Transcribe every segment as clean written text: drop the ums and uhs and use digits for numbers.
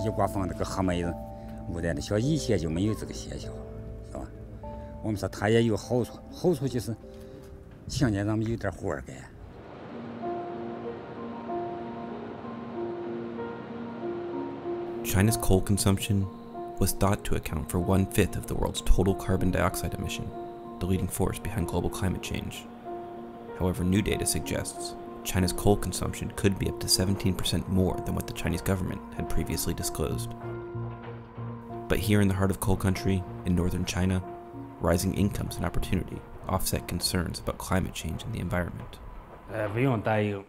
一刮风这个黑霾子，雾在那，像以前就没有这个现象，是吧？我们说它也有好处，好处就是想见咱们有点活干。China's coal consumption was thought to account for 1/5 of the world's total carbon dioxide emission, the leading force behind global climate change. However, new data suggests China's coal consumption could be up to 17% more than what the Chinese government had previously disclosed. But here in the heart of coal country, in northern China, rising incomes and opportunity offset concerns about climate change and the environment. 不用担忧，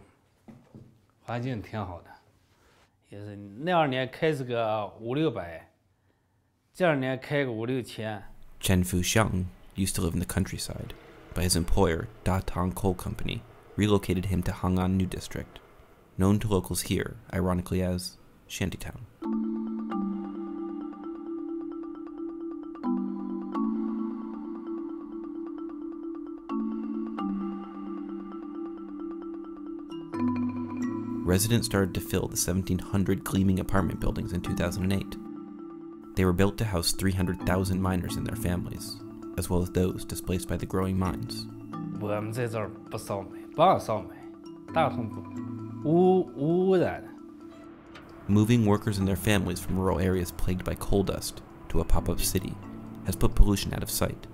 环境挺好的，也是那2年开是个500-600，这2年开个5-6千。Chen Fuxiang used to live in the countryside, but his employer, Datang Coal Company, relocated him to Hang'an New District, known to locals here, ironically, as Shantytown. Residents started to fill the 1,700 gleaming apartment buildings in 2008. They were built to house 300,000 miners and their families, as well as those displaced by the growing mines. 我们在这儿不烧煤，不让烧煤，大同无污染的。Moving workers and their families from rural areas plagued by coal dust to a pop-up city has put pollution out of sight,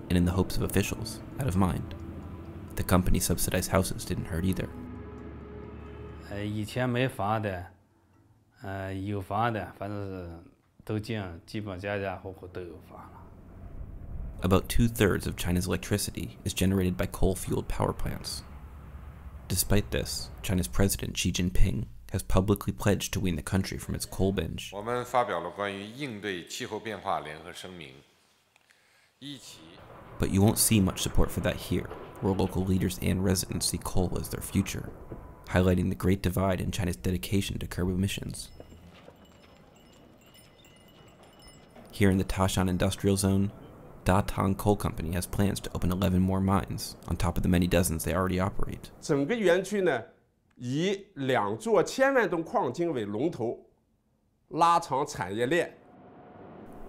and in the hopes of officials, out of mind. The company's subsidized houses didn't hurt either. 以前没房的，有房的，反正是都基本家家户户都有房了。About 2/3 of China's electricity is generated by coal-fueled power plants. Despite this, China's President Xi Jinping has publicly pledged to wean the country from its coal binge. 我们发表了关于应对气候变化联合声明，一起。But you won't see much support for that here, where local leaders and residents see coal as their future, highlighting the great divide in China's dedication to curb emissions. Here in the Taishan Industrial Zone, Datang Coal Company has plans to open 11 more mines, on top of the many dozens they already operate. 整个园区呢，以2座1000万吨矿井为龙头，拉长产业链。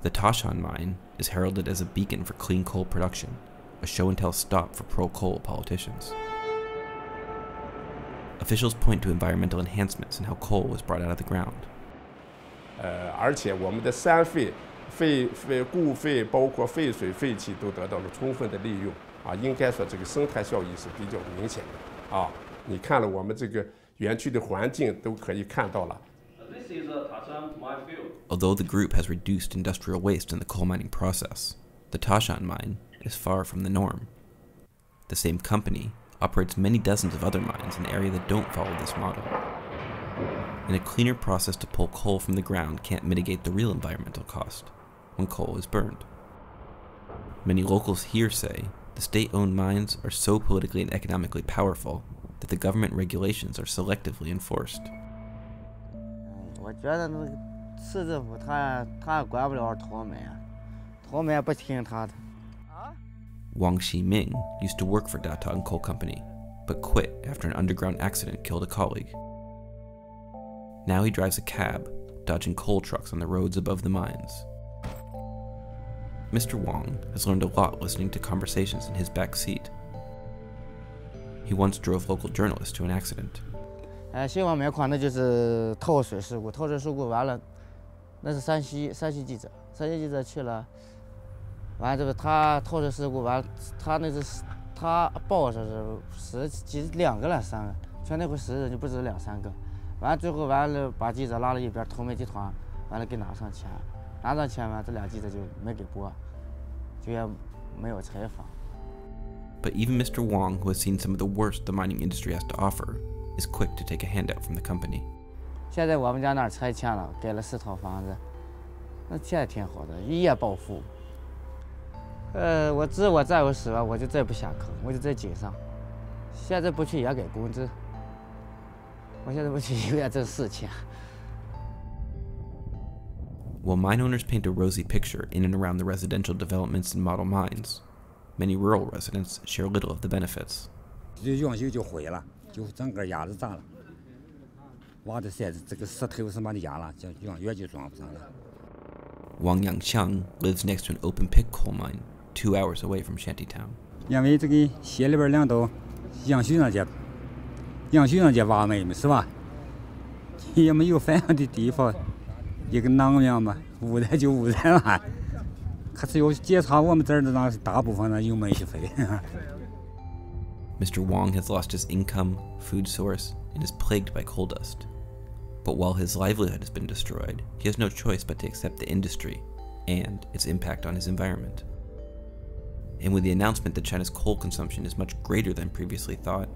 The Taishan mine is heralded as a beacon for clean coal production, a show-and-tell stop for pro-coal politicians. Officials point to environmental enhancements in how coal was brought out of the ground. 而且我们的山废、固废，包括废水、废气都得到了充分的利用啊，应该说这个生态效益是比较明显的啊。你看了我们这个园区的环境都可以看到了。This is a Taishan mine field. Although the group has reduced industrial waste in the coal mining process, the Taishan mine is far from the norm. The same company operates many dozens of other mines in an area that don't follow this model. And a cleaner process to pull coal from the ground can't mitigate the real environmental cost when coal is burned. Many locals here say the state-owned mines are so politically and economically powerful that the government regulations are selectively enforced. 我觉得那个市政府他管不了脱煤啊，脱煤不听他的。 Wang Ximing used to work for Datang Coal Company, but quit after an underground accident killed a colleague. Now he drives a cab, dodging coal trucks on the roads above the mines. Mr. Wang has learned a lot listening to conversations in his back seat. He once drove local journalists to an accident. 新华煤矿那就是透水事故，透水事故完了，那是山西记者去了。 完了这个他透水事故完了，他报说是2个了3个，全那回死人就不止2-3个。完了最后完了把记者拉了一边，投煤集团完了给拿上钱完这俩记者就没给播，就也没有采访。But even Mr. Wang, who has seen some of the worst the mining industry has to offer, is quick to take a handout from the company. 现在我们家那儿拆迁了，盖了4套房子，那现在挺好的，一夜暴富。 我再有10万，我就再不下坑，我就在井上。现在不去也给工资，我现在不去医院挣4千。While mine owners paint a rosy picture in and around the residential developments and model mines, many rural residents share little of the benefits. 永久就毁了，就整个鸭子炸了。挖的塞子，这个石头是把它压了，就永远就装不上了。 Wang Yangqiang lives next to an open-pit coal mine 2 hours away from Shantytown. 因为这个县里边两道杨水上去挖煤嘛，是吧？也没有反应的地方，一个能源嘛，污染就污染了。可是要检查我们这儿的那大部分呢有煤气费。Mr. Wang has lost his income, food source, and is plagued by coal dust. But while his livelihood has been destroyed, he has no choice but to accept the industry and its impact on his environment. And with the announcement that China's coal consumption is much greater than previously thought,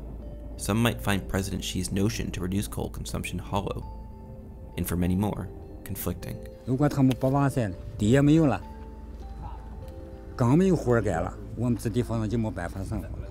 some might find President Xi's notion to reduce coal consumption hollow, and for many more, conflicting. 如果他们不挖塞，地也没有了，更没有活干了，我们这地方就没办法生活了。